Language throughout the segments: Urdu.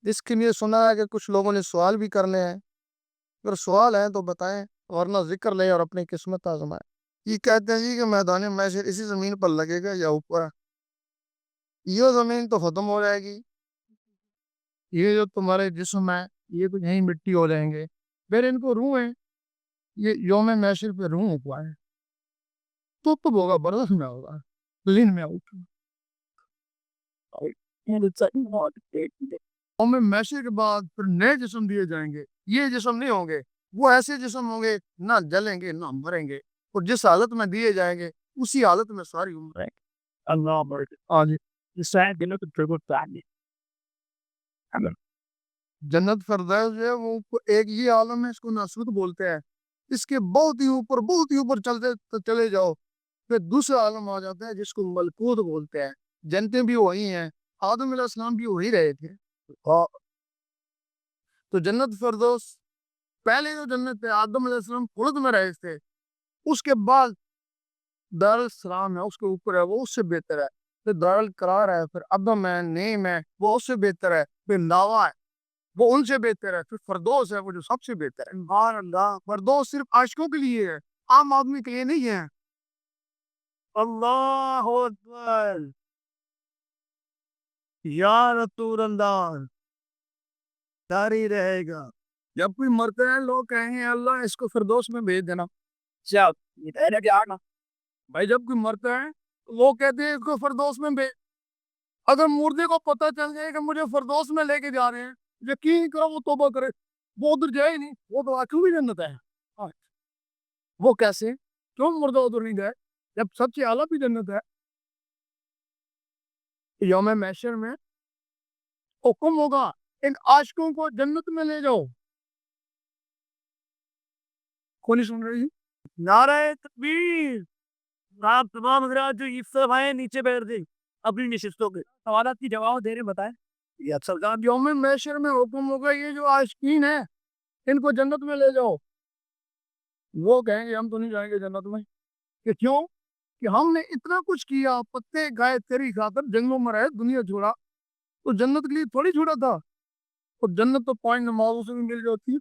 اس کے لیے سنا ہے کہ کچھ لوگوں نے سوال بھی کرنے ہیں، اگر سوال ہیں تو بتائیں ورنہ ذکر لیں اور اپنی قسمت آزمائیں۔ یہ کہتے ہیں جی کہ میدان محشر اسی زمین پر لگے گا یا اوپر ہے؟ یہ زمین تو ختم ہو جائے گی، یہ جو تمہارے جسم ہے یہ تو یہیں مٹی ہو جائیں گے، پھر ان کو روح ہے، یہ یوم محشر پہ روح ہوا ہے تو ہوگا برزخ میں ہوگا، لین میں ہوگا۔ یوم محشر کے بعد پھر نئے جسم دیے جائیں گے، یہ جسم نہیں ہوں گے، وہ ایسے جسم ہوں گے نہ جلیں گے نہ مریں گے، اور جس حالت میں دیے جائیں گے اسی حالت میں ساری عمر رہیں گے۔ اللہ آج جنت فردوس جو ہے وہ ایک یہ عالم ہے، اس کو ناسوت بولتے ہیں، اس کے بہت ہی اوپر چلے جاؤ پھر دوسرا عالم آ جاتا ہے جس کو ملکوت بولتے ہیں، جنتیں بھی وہی ہیں، آدم علیہ السلام بھی وہی رہے تھے۔ تو جنت فردوس پہلے جو جنت ہے آدم علیہ السلام خلد میں رہے تھے، اس کے بعد دارالسلام ہے اس کے اوپر ہے، وہ اس سے بہتر ہے، پھر دارالقرار ہے، پھر عدم ہے، نعیم ہے، وہ اس سے بہتر ہے، پھر لاوا ہے وہ ان سے بہتر ہے، پھر فردوس ہے وہ جو سب سے بہتر ہے۔ سبحان اللہ، فردوس صرف عاشقوں کے لیے ہے، عام آدمی کے لیے نہیں ہے۔ اللہ اکبر یا رسول اللہ، جاری رہے گا۔ جب کوئی مرتا ہے لوگ کہیں گے اللہ اس کو فردوس میں بھیج دینا، بھائی جب کوئی مرتا ہے وہ کہتے ہیں اس کو فردوس میں بھیج، اگر مردے کو پتہ چل جائے کہ مجھے فردوس میں لے کے جا رہے ہیں، یقین کرو وہ توبہ کرے، وہ ادھر جائے ہی نہیں، وہ تو آکوں بھی جنت ہے۔ وہ کیسے؟ کیوں مردہ ادھر نہیں گئے جب سب سے اعلیٰ بھی جنت ہے؟ یوم محشر میں حکم ہوگا ان عاشقوں کو جنت میں لے جاؤ۔ کون نہیں سن رہی؟ نعرہ تکبیر! آپ تمام حضرات جو عیسیٰ بھائی نیچے بیٹھ گئی اپنی نشستوں کے سوالات کی جواب دے رہے بتائیں۔ یہ سردار یوم محشر میں حکم ہوگا یہ جو عاشقین ہیں ان کو جنت میں لے جاؤ، وہ کہیں گے ہم تو نہیں جائیں گے جنت میں، کہ کیوں؟ کہ ہم نے اتنا کچھ کیا، پتے گائے تیری خاطر، جنگوں میں رہے، دنیا چھوڑا، تو جنت کے لیے تھوڑی چھوڑا تھا، اور جنت تو پوائنٹ نمازوں سے بھی مل جاتی ہے،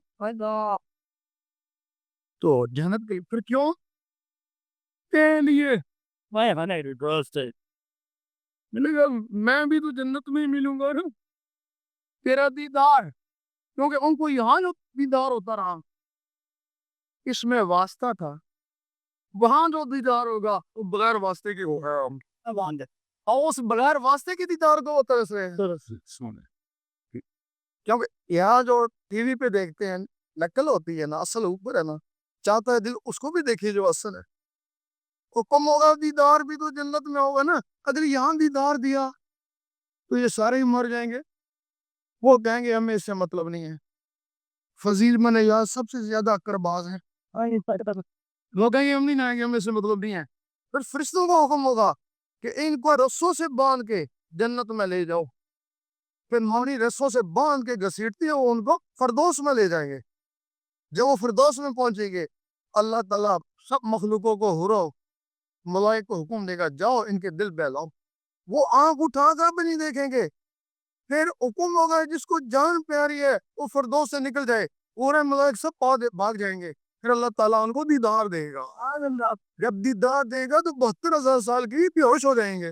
تو جنت کے لیے پھر کیوں کے لیے ملے گا، میں بھی تو جنت میں ہی ملوں گا نا، تیرا دیدار، کیونکہ ان کو یہاں جو دیدار ہوتا رہا اس میں واسطہ تھا، وہاں جو دیدار ہوگا وہ بغیر واسطے کے ہوگا، اور اس بغیر واسطے کے دیدار کو ہوتا ہے کیونکہ یہاں جو ٹی وی پہ دیکھتے ہیں نقل ہوتی ہے نا، اصل اوپر ہے نا، چاہتا ہے دل اس کو بھی دیکھیے جو اصل ہے، حکم ہوگا دیدار بھی تو جنت میں ہوگا نا، اگر یہاں دیدار دیا تو یہ سارے ہی مر جائیں گے، وہ کہیں گے ہمیں اس سے مطلب نہیں ہے، فضیل من یاد سب سے زیادہ اکر باز ہیں، وہ کہیں گے ہم نہیں آئیں گے، ہمیں اس سے مطلب نہیں ہے، پھر فرشتوں کا حکم ہوگا کہ ان کو رسوں سے باندھ کے جنت میں لے جاؤ، پھر مونی رسوں سے باندھ کے گھسیٹتی ہے وہ ان کو فردوس میں لے جائیں گے، جب وہ فردوس میں پہنچیں گے اللہ تعالیٰ سب مخلوقوں کو حرو ملائک کو حکم دے گا جاؤ ان کے دل بہلاؤ، وہ آنکھ اٹھا کر بھی نہیں دیکھیں گے، پھر حکم ہوگا جس کو جان پیاری ہے وہ فردوس سے نکل جائے، پورے ملائک سب بھاگ جائیں گے، پھر اللہ تعالیٰ ان کو دیدار دے گا، جب دیدار دے گا تو 72,000 سال کی بے ہوش ہو جائیں گے،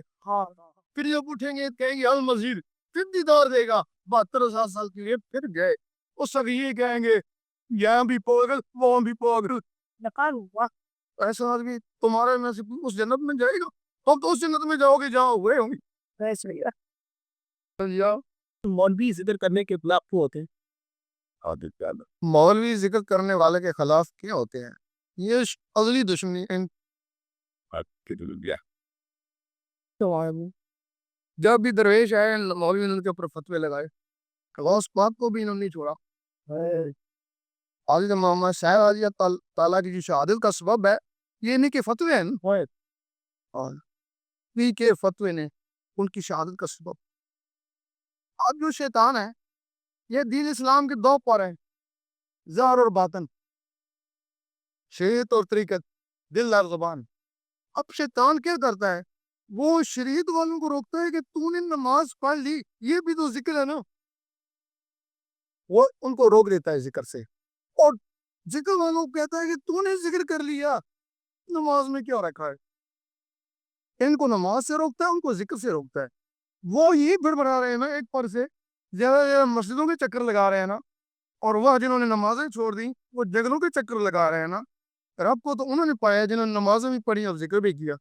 پھر جب اٹھیں گے کہیں گے المزید، پھر دیدار دے گا 72,000 سال کے لیے، پھر گئے، اس وقت یہ کہیں گے یہاں بھی پاگل وہاں بھی پاگل، ایسا آدمی تمہارے میں سے اس جنت میں جائے گا؟ تم تو اس جنت میں جاؤ گے جہاں ہوئے ہوں گے، مولوی ذکر کرنے کے خلاف کیوں ہوتے ہیں؟ مولوی ذکر کرنے والے کے خلاف کیا ہوتے ہیں؟ یہ ازلی دشمنی جب بھی درویش آئے مولوی نے ان کے اوپر فتوے لگائے، غوث پاک کو بھی انہوں نے نہیں چھوڑا، حضرت محمد صاحب علیہ تعالیٰ کی جو شہادت کا سبب ہے یہ نہیں کہ فتوے ہیں، نہیں کہ فتوے نے ان کی شہادت کا سبب، اب جو شیطان ہے یہ دین اسلام کے دو پر ہیں، ظاہر اور باطن، شریعت اور طریقت، دل اور زبان، اب شیطان کیا کرتا ہے وہ شریعت والوں کو روکتا ہے کہ تو نے نماز پڑھ لی، یہ بھی تو ذکر ہے نا، وہ ان کو روک دیتا ہے ذکر سے. اور ذکر والوں کو کہتا ہے کہ تو نے ذکر کر لیا, نماز میں کیا رکھا ہے؟ ان کو نماز سے روکتا ہے, ان کو ذکر سے روکتا ہے. وہ یہ بڑبڑا رہے ہیں نا ایک پر سے, زیادہ زیادہ مسجدوں کے چکر لگا رہے ہیں نا, اور وہ جنہوں نے نمازیں چھوڑ دی وہ جگلوں کے چکر لگا رہے ہیں نا. رب کو تو انہوں نے پایا جنہوں نے نمازیں بھی پڑھی اور ذکر بھی کیا,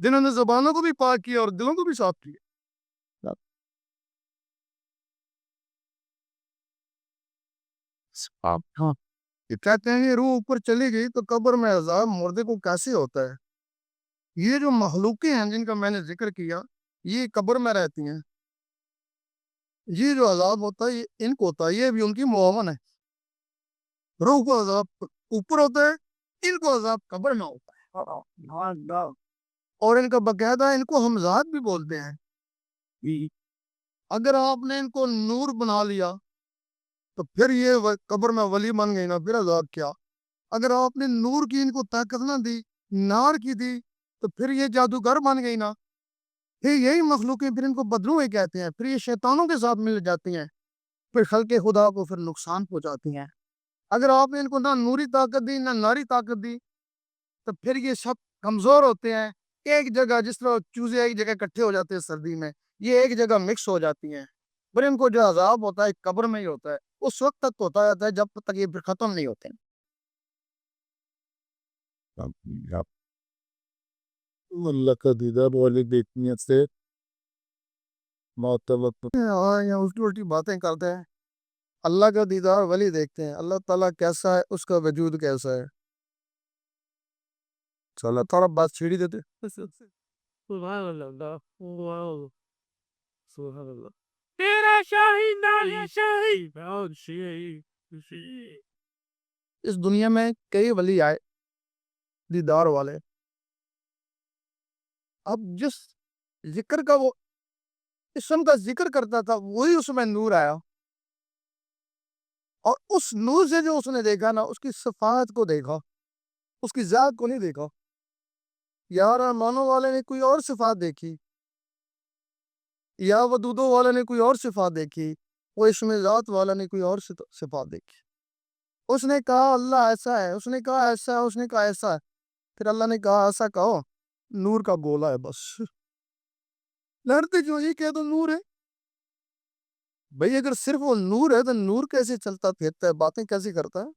جنہوں نے زبانوں کو بھی پاک کیا اور دلوں کو بھی صاف کیا. ہاں, یہ کہتے ہیں یہ روح اوپر چلی گئی تو قبر میں عذاب مردے کو کیسے ہوتا ہے؟ یہ جو مخلوقیں ہیں جن کا میں نے ذکر کیا, یہ قبر میں رہتی ہیں. یہ جو عذاب ہوتا ہے یہ ان کو ہوتا ہے, یہ بھی ان کی معاون ہے. روح کو عذاب اوپر ہوتا ہے, ان کو عذاب قبر میں ہوتا ہے. اور ان کا باقاعدہ ان کو ہمزاد بھی بولتے ہیں. اگر آپ نے ان کو نور بنا لیا تو پھر یہ قبر میں ولی بن گئی نا, پھر عذاب کیا. اگر آپ نے نور کی ان کو طاقت نہ دی, نار کی دی, تو پھر یہ جادوگر بن گئی نا. پھر یہی مخلوقیں پھر ان کو بدروئے کہتے ہیں, پھر یہ شیطانوں کے ساتھ مل جاتی ہیں, پھر خلق خدا کو پھر نقصان پہنچاتی ہیں. اگر آپ نے ان کو نہ نوری طاقت دی نہ ناری طاقت دی تو پھر یہ سب کمزور ہوتے ہیں. ایک جگہ جس طرح چوزے ایک جگہ اکٹھے ہو جاتے ہیں سردی میں, یہ ایک جگہ مکس ہو جاتی ہیں. پھر ان کو جو عذاب ہوتا ہے قبر میں ہی ہوتا ہے, اس وقت تک ہوتا جاتا ہے جب تک یہ پھر ختم نہیں ہوتے. اللہ کا دیدار والے دیکھنے سے اس کی الٹی باتیں کرتے ہیں. اللہ کا دیدار ولی دیکھتے ہیں, اللہ تعالیٰ کیسا ہے, اس کا وجود کیسا ہے. اللہ تعالیٰ بات چھیڑی دیتے. سبحان اللہ, سبحان اللہ. تیرا شاہی نالی شاہی. اس دنیا میں کئی ولی آئے دیدار والے. اب جس ذکر کا وہ اسم کا ذکر کرتا تھا وہی اس میں نور آیا, اور اس نور سے جو اس نے دیکھا نا, اس کی صفات کو دیکھا, اس کی ذات کو نہیں دیکھا. یا رحمانوں والے نے کوئی اور صفات دیکھی, یا ودودوں والے نے کوئی اور صفات دیکھی, وہ اسم ذات والا نے کوئی اور صفات دیکھی. اس نے کہا اللہ ایسا ہے, اس نے کہا ایسا ہے, اس نے کہا ایسا ہے. پھر اللہ نے کہا ایسا کہو, نور کا گولا ہے بس. لڑتے جو یہ کہہ دو نور ہے. بھئی اگر صرف وہ نور ہے تو نور کیسے چلتا پھرتا ہے, باتیں کیسے کرتا ہے,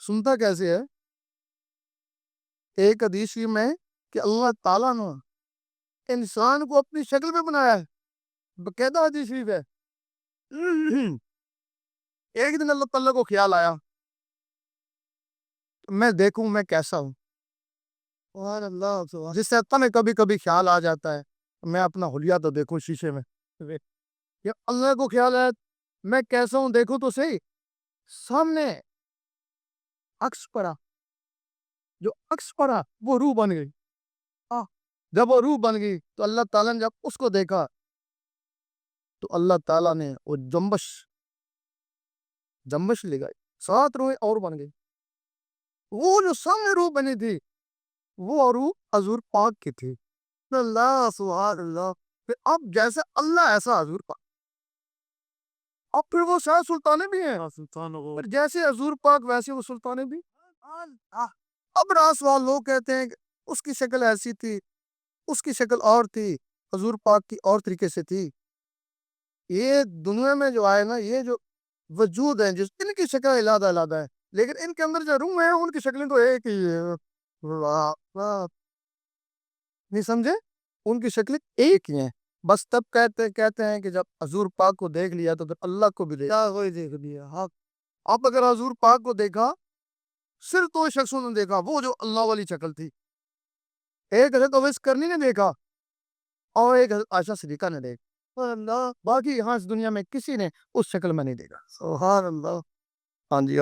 سنتا کیسے ہے؟ ایک حدیث میں کہ اللہ تعالیٰ نے انسان کو اپنی شکل میں بنایا ہے, باقاعدہ حدیث شریف ہے. ایک دن اللہ تعالیٰ کو خیال آیا میں دیکھوں میں کیسا ہوں. سبحان اللہ, جس سے میں کبھی کبھی خیال آ جاتا ہے میں اپنا حلیہ تو دیکھوں شیشے میں. یا اللہ کو خیال ہے میں کیسا ہوں دیکھوں تو صحیح. سامنے عکس پڑا, جو عکس پڑا وہ روح بن گئی. جب وہ روح بن گئی تو اللہ تعالیٰ نے جب اس کو دیکھا تو اللہ تعالیٰ نے وہ جنبش لے گئی, 7 روح اور بن گئی. وہ جو سامنے روح بنی تھی وہ روح حضور پاک کی تھی. اللہ سبحان اللہ. پھر اب جیسے اللہ ایسا حضور پاک, اب پھر وہ شاہ سلطانے بھی ہیں, جیسے حضور پاک ویسے وہ سلطانے بھی. اب راسوال لوگ کہتے ہیں کہ اس کی شکل ایسی تھی, اس کی شکل اور تھی, حضور پاک کی اور طریقے سے تھی. یہ دنیا میں جو آئے نا, یہ جو وجود ہیں جس ان کی شکل علیحدہ علیحدہ ہے, لیکن ان کے اندر جو روح ہیں ان کی شکلیں تو ایک ہی ہے. نہیں سمجھے, ان کی شکلیں ایک ہی ہیں. بس تب کہتے ہیں کہ جب حضور پاک کو دیکھ لیا تو پھر اللہ کو بھی دیکھ لیا. اب اگر حضور پاک کو دیکھا, صرف 2 شخصوں نے دیکھا, وہ جو اللہ والی شکل تھی. ایک حضرت اویس کرنی نے دیکھا اور ایک حضرت عائشہ صدیقہ نے دیکھا. باقی یہاں اس دنیا میں کسی نے اس شکل میں نہیں دیکھا. سبحان اللہ. ہاں جی,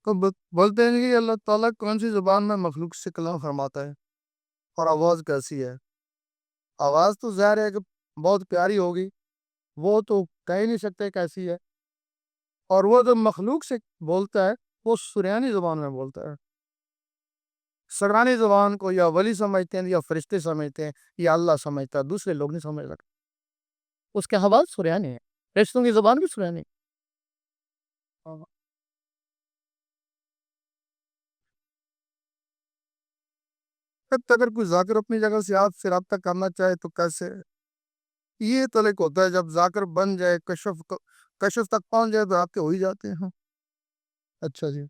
بولتے ہیں کہ اللہ تعالیٰ کون سی زبان میں مخلوق سے کلام فرماتا ہے, اور آواز کیسی ہے. آواز تو ظاہر ہے کہ بہت پیاری ہوگی, وہ تو کہہ ہی نہیں سکتے کیسی ہے. اور وہ جو مخلوق سے بولتا ہے وہ سریانی زبان میں بولتا ہے. سرانی زبان کو یا ولی سمجھتے ہیں یا فرشتے سمجھتے ہیں یا اللہ سمجھتا ہے، دوسرے لوگ نہیں سمجھ سکتے. اس کے حوال سریانی ہے، فرشتوں کی زبان بھی سریانی. اگر کوئی ذاکر اپنی جگہ سے آپ سے رابطہ کرنا چاہے تو کیسے؟ یہ طریق ہوتا ہے جب ذاکر بن جائے، کشف تک پہنچ جائے تو رابطے ہو ہی جاتے ہیں. اچھا جی.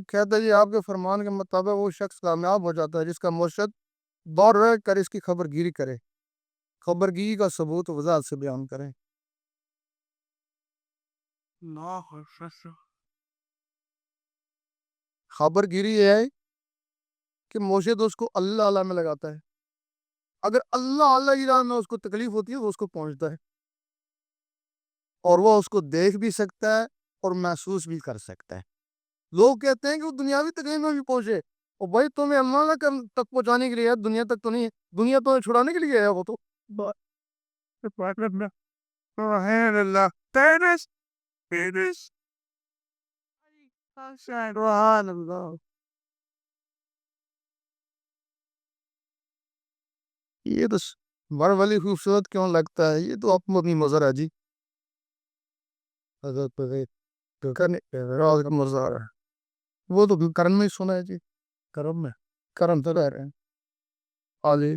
کہتا ہے جی آپ کے فرمان کے مطابق وہ شخص کامیاب ہو جاتا ہے جس کا مرشد دور رہ کر اس کی خبر گیری کرے، خبر گیری کا ثبوت وضاحت سے بیان کریں. خبر گیری یہ ہے کہ مرشد اس کو اللہ اللہ میں لگاتا ہے. اگر اللہ اللہ کی راہ میں اس کو تکلیف ہوتی ہے وہ اس کو پہنچتا ہے اور وہ اس کو دیکھ بھی سکتا ہے اور محسوس بھی کر سکتا ہے. لوگ کہتے ہیں کہ وہ دنیاوی تکلیف میں بھی پہنچے، اور بھائی تمہیں اللہ تک پہنچانے کے لیے ہے، دنیا تک تو نہیں ہے. دنیا تو چھڑانے کے لیے ہے وہ تو. یہ تو بڑا ولی خوبصورت کیوں لگتا ہے؟ یہ تو اپنی مظہر ہے جی. حضرت مظہر ہے وہ تو کرم میں سنا ہے جی. کرم میں کرم تو رہ رہے ہیں. آجی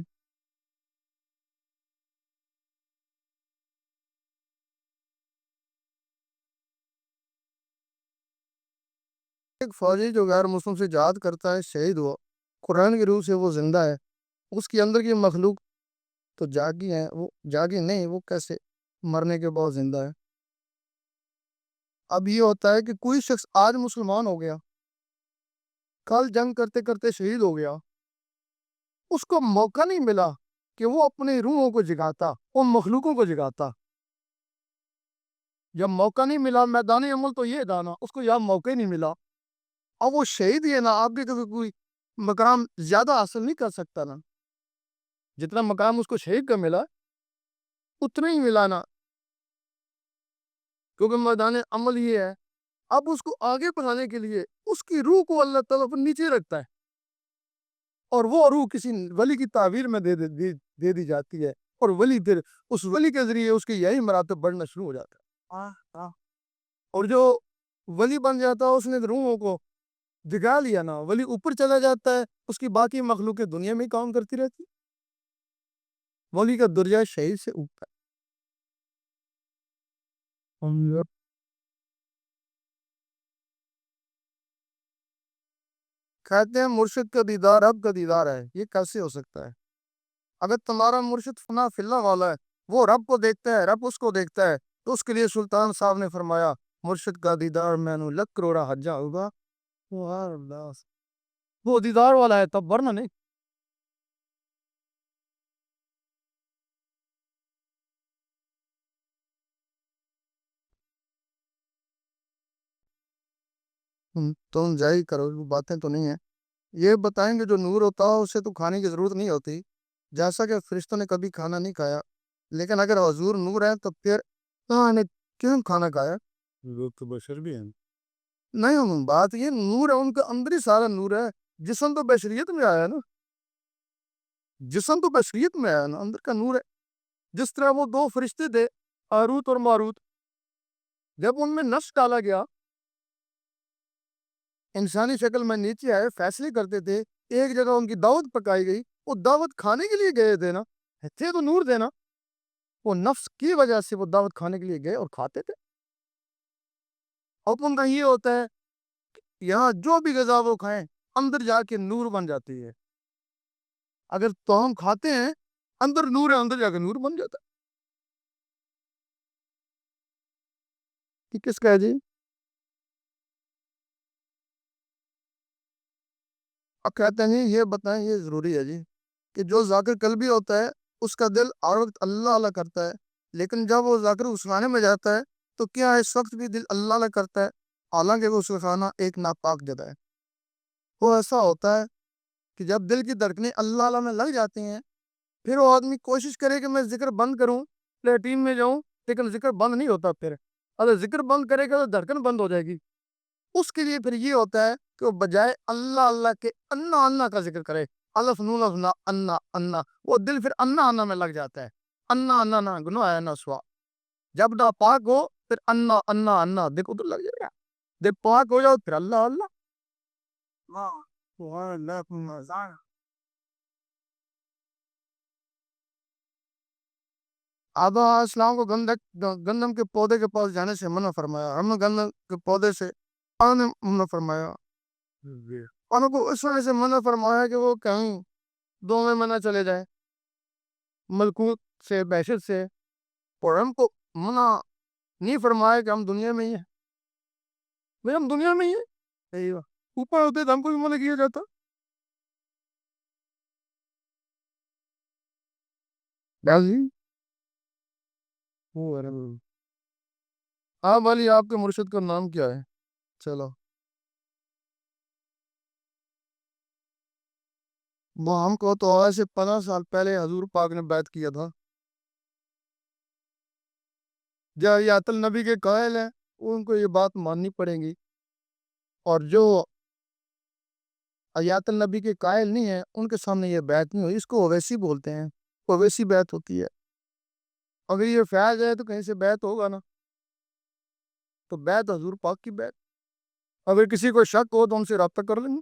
ایک فوجی جو غیر مسلم سے جہاد کرتا ہے شہید ہوا، قرآن کی روح سے وہ زندہ ہے، اس کے اندر کی مخلوق تو جاگی ہے، وہ جاگی نہیں، وہ کیسے مرنے کے بعد زندہ ہے؟ اب یہ ہوتا ہے کہ کوئی شخص آج مسلمان ہو گیا، کل جنگ کرتے کرتے شہید ہو گیا، اس کو موقع نہیں ملا کہ وہ اپنی روحوں کو جگاتا، ان مخلوقوں کو جگاتا. جب موقع نہیں ملا میدان عمل تو یہ دانا اس کو، یا موقع ہی نہیں ملا. اب وہ شہید ہی ہے نا، آپ بھی کبھی کوئی مقام زیادہ حاصل نہیں کر سکتا نا، جتنا مقام اس کو شہید کا ملا اتنا ہی ملا نا، کیونکہ میدان عمل یہ ہے. اب اس کو آگے بڑھانے کے لیے اس کی روح کو اللہ تعالیٰ پر نیچے رکھتا ہے اور وہ روح کسی ولی کی تعبیر میں دے دی جاتی ہے، اور ولی پھر اس ولی کے ذریعے اس کے یہی مراتب بڑھنا شروع ہو جاتا ہے. اور جو ولی بن جاتا ہے اس نے روحوں کو جگا لیا نا، ولی اوپر چلا جاتا ہے، اس کی باقی مخلوقیں دنیا میں کام کرتی رہتی. ولی کا درجہ شہید سے اوپر. کہتے ہیں مرشد کا دیدار رب کا دیدار ہے، یہ کیسے ہو سکتا ہے؟ اگر تمہارا مرشد فنا فی اللہ والا ہے، وہ رب کو دیکھتا ہے، رب اس کو دیکھتا ہے، تو اس کے لیے سلطان صاحب نے فرمایا مرشد کا دیدار میں نو لکھ کروڑا حجہ ہوگا. وہ دیدار والا ہے تب ورنہ نہیں. تم جائی کرو، وہ باتیں تو نہیں ہیں. یہ بتائیں گے جو نور ہوتا ہے اسے تو کھانے کی ضرورت نہیں ہوتی، جیسا کہ فرشتوں نے کبھی کھانا نہیں کھایا. لیکن اگر حضور نور ہے تو پھر کیوں کھانا کھایا؟ لوگ تو بشر بھی ہیں. نہیں، بات یہ نور ہے، ان کے اندر ہی سارا نور ہے. جسم تو بشریت میں آیا نا، جسم تو بشریت میں آیا نا، اندر کا نور ہے. جس طرح وہ دو فرشتے تھے ہاروت اور ماروت، جب ان میں نفس ڈالا گیا انسانی شکل میں نیچے آئے، فیصلے کرتے تھے. ایک جگہ ان کی دعوت پکائی گئی، وہ دعوت کھانے کے لیے گئے تھے نا، تھے تو نور تھے نا، وہ نفس کی وجہ سے وہ دعوت کھانے کے لیے گئے اور کھاتے تھے. حکم کا یہ ہوتا ہے یہاں جو بھی غذا وہ کھائیں اندر جا کے نور بن جاتی ہے. اگر تو ہم کھاتے ہیں اندر نور ہے، اندر جا کے نور بن جاتا ہے. یہ کس کا ہے جی؟ اب کہتے ہیں یہ بتائیں، یہ ضروری ہے جی کہ جو ذاکر قلبی ہوتا ہے اس کا دل ہر وقت اللہ اللہ کرتا ہے، لیکن جب وہ ذاکر غسخانے میں جاتا ہے تو کیا اس وقت بھی دل اللہ اللہ کرتا ہے، حالانکہ وہ غسخانہ ایک ناپاک جگہ ہے. وہ ایسا ہوتا ہے کہ جب دل کی دھڑکنیں اللہ اللہ میں لگ جاتی ہیں پھر وہ آدمی کوشش کرے کہ میں ذکر بند کروں، لیٹین میں جاؤں، لیکن ذکر بند نہیں ہوتا. پھر اگر ذکر بند کرے گا تو دھڑکن بند ہو جائے گی. اس کے لیے پھر یہ ہوتا ہے کہ وہ بجائے اللہ اللہ کے انا انا کا ذکر کرے. الف نون الف نا انا انا، وہ دل پھر انا انا میں لگ جاتا ہے. انا انا نہ گناہ ہے نہ سوا. جب نہ پاک ہو پھر انا انا انا دیکھو تو لگ جائے گا. جب پاک ہو جاؤ پھر اللہ اللہ. آدم علیہ السلام کو گندم کے پودے کے پاس جانے سے منع فرمایا. ہم نے گندم کے پودے سے آنے منع فرمایا. ان کو اس وجہ سے منع فرمایا کہ وہ کہیں دو میں نہ چلے جائے ملکوت سے بحثت سے. اور ہم کو منع نہیں فرمایا کہ ہم دنیا میں ہی ہیں. بھائی ہم دنیا میں ہی ہیں. اوپر ہوتے تو ہم کو بھی منع کیا جاتا. ہاں بھائی آپ کے مرشد کا نام کیا ہے؟ چلو وہ ہم کو تو آج سے 15 سال پہلے حضور پاک نے بیعت کیا تھا. جو حیات النبی کے قائل ہیں ان کو یہ بات ماننی پڑے گی، اور جو حیات النبی کے قائل نہیں ہیں ان کے سامنے یہ بیعت نہیں ہوئی. اس کو اویسی بولتے ہیں. اویسی بیعت ہوتی ہے. اگر یہ فیض ہے تو کہیں سے بیعت ہوگا نا. تو بیعت حضور پاک کی بیعت. اگر کسی کو شک ہو تو ان سے رابطہ کر لیں گے.